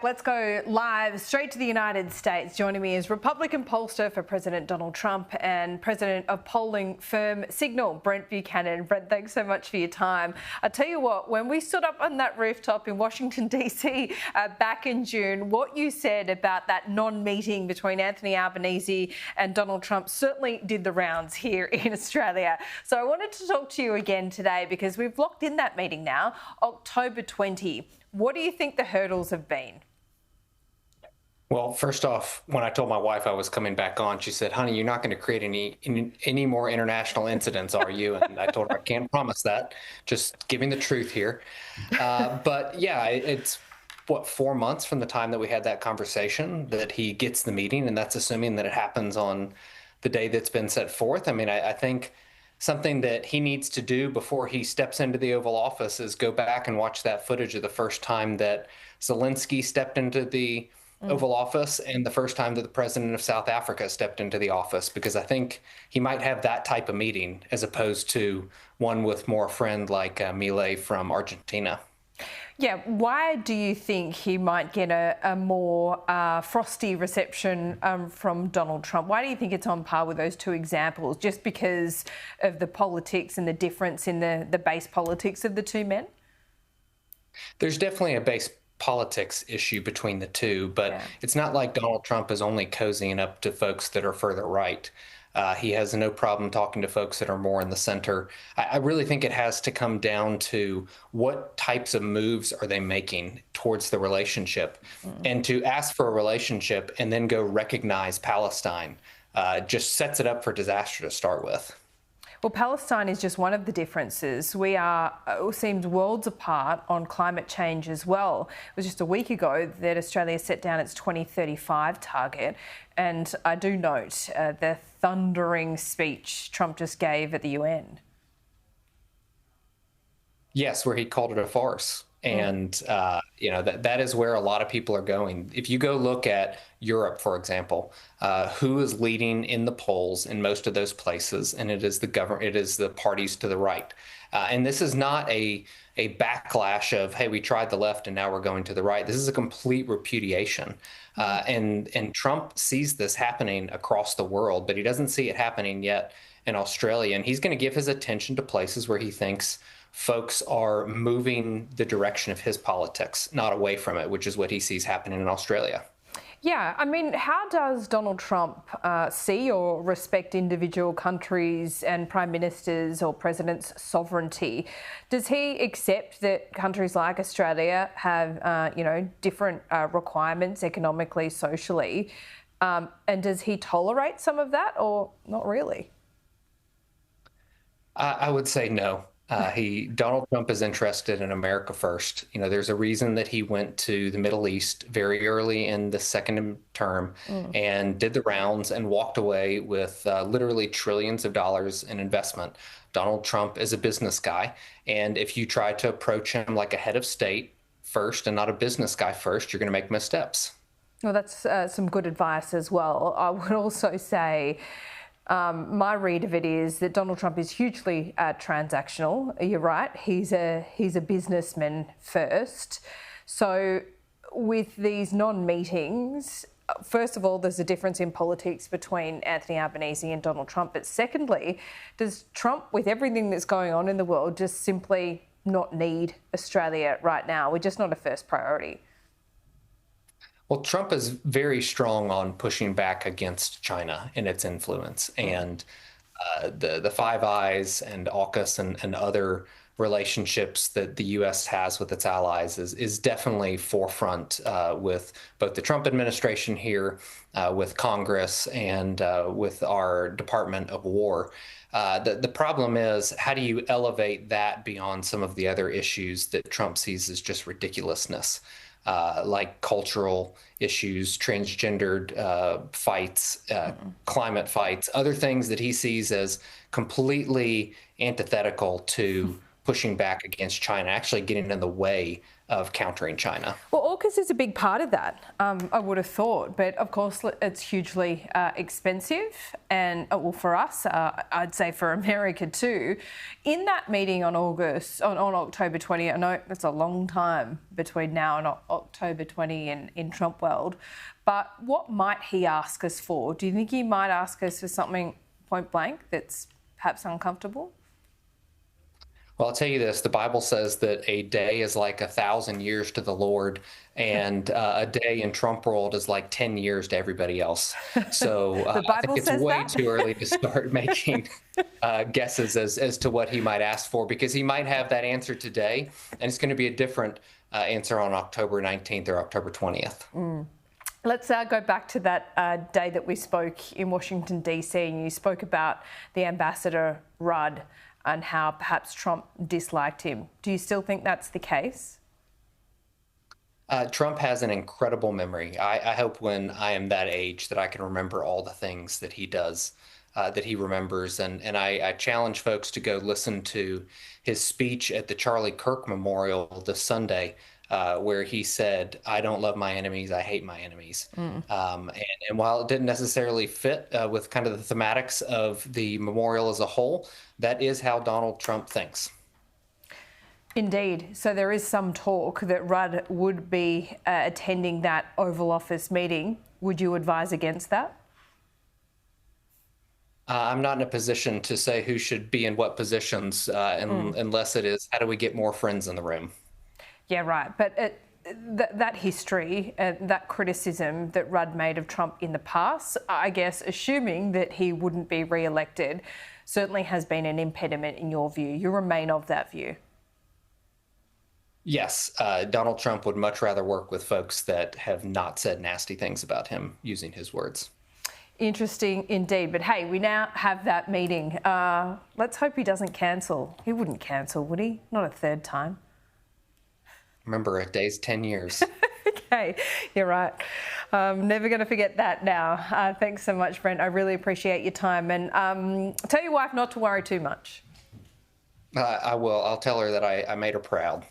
back. Let's go live straight to the United States. Joining me is Republican pollster for President Donald Trump and president of polling firm Signal, Brent Buchanan. Brent, thanks so much for your time. I tell you what, when we stood up on that rooftop in Washington, D.C. Back in June, what you said about that non-meeting between Anthony Albanese and Donald Trump certainly did the rounds here in Australia. So I wanted to talk to you again today because we've locked in that meeting now, October 20. What do you think the hurdles have been? Well, first off, when I told my wife I was coming back on, she said, "Honey, you're not going to create any more international incidents, are you?" And I told her I can't promise that. Just giving the truth here. But yeah, it's what, 4 months from the time that we had that conversation that he gets the meeting, and that's assuming that it happens on the day that's been set forth. I mean, I think something that he needs to do before he steps into the Oval Office is go back and watch that footage of the first time that Zelensky stepped into the Oval Office and the first time that the president of South Africa stepped into the office, because I think he might have that type of meeting as opposed to one with more a friend like Milei from Argentina. Yeah, why do you think he might get a more frosty reception from Donald Trump? Why do you think it's on par with those two examples? Just because of the politics and the difference in the base politics of the two men? There's definitely a base politics issue between the two, but it's not like Donald Trump is only cozying up to folks that are further right. He has no problem talking to folks that are more in the center. I really think it has to come down to what types of moves are they making towards the relationship. And to ask for a relationship and then go recognize Palestine just sets it up for disaster to start with. Well, Palestine is just one of the differences. We are, it seems, worlds apart on climate change as well. It was just a week ago that Australia set down its 2035 target. And I do note the thundering speech Trump just gave at the UN. Yes, where he called it a farce. And, you know, that is where a lot of people are going. If you go look at Europe, for example, who is leading in the polls in most of those places, and it is the government, it is the parties to the right. And this is not a backlash of, hey, we tried the left and now we're going to the right. This is a complete repudiation. And Trump sees this happening across the world, but he doesn't see it happening yet in Australia. And he's going to give his attention to places where he thinks folks are moving the direction of his politics, not away from it, which is what he sees happening in Australia. Yeah, I mean, how does Donald Trump see or respect individual countries and prime ministers or presidents' sovereignty? Does he accept that countries like Australia have, you know, different requirements economically, socially? And does he tolerate some of that or not really? I would say no. Donald Trump is interested in America first. You know, there's a reason that he went to the Middle East very early in the second term and did the rounds and walked away with literally trillions of dollars in investment. Donald Trump is a business guy. And if you try to approach him like a head of state first and not a business guy first, you're going to make missteps. Well, that's some good advice as well. I would also say, my read of it is that Donald Trump is hugely transactional. You're right. He's a businessman first. So with these non-meetings, first of all, there's a difference in politics between Anthony Albanese and Donald Trump. But secondly, does Trump, with everything that's going on in the world, just simply not need Australia right now? We're just not a first priority. Well, Trump is very strong on pushing back against China and its influence, and the Five Eyes and AUKUS and other relationships that the U.S. has with its allies is definitely forefront with both the Trump administration here, with Congress, and with our Department of War. The problem is, how do you elevate that beyond some of the other issues that Trump sees as just ridiculousness? Like cultural issues, transgendered fights, climate fights, other things that he sees as completely antithetical to pushing back against China, actually getting in the way of countering China. Well, AUKUS is a big part of that, I would have thought. But of course, it's hugely expensive. And well, for us, I'd say for America too. In that meeting on October 20, I know it's a long time between now and October 20 in Trump world. But what might he ask us for? Do you think he might ask us for something point blank that's perhaps uncomfortable? Well, I'll tell you this, the Bible says that a day is like 1,000 years to the Lord, and a day in Trump world is like 10 years to everybody else. So I think it's way too early to start making guesses as to what he might ask for, because he might have that answer today, and it's going to be a different answer on October 19th or October 20th. Let's go back to that day that we spoke in Washington, D.C., and you spoke about the Ambassador Rudd and how perhaps Trump disliked him. Do you still think that's the case? Trump has an incredible memory. I hope when I am that age that I can remember all the things that he does, that he remembers. And I challenge folks to go listen to his speech at the Charlie Kirk Memorial this Sunday, where he said, "I don't love my enemies, I hate my enemies." And while it didn't necessarily fit with kind of the thematics of the memorial as a whole, that is how Donald Trump thinks. Indeed. So there is some talk that Rudd would be attending that Oval Office meeting. Would you advise against that? I'm not in a position to say who should be in what positions unless it is, how do we get more friends in the room? Yeah, right. But that history, that criticism that Rudd made of Trump in the past, I guess, assuming that he wouldn't be re-elected, certainly has been an impediment in your view. You remain of that view. Yes, Donald Trump would much rather work with folks that have not said nasty things about him, using his words. Interesting indeed. But hey, we now have that meeting. Let's hope he doesn't cancel. He wouldn't cancel, would he? Not a third time. Remember, a day's 10 years. Okay, you're right. Never going to forget that now. Thanks so much, Brent. I really appreciate your time. And tell your wife not to worry too much. I will. I'll tell her that I made her proud.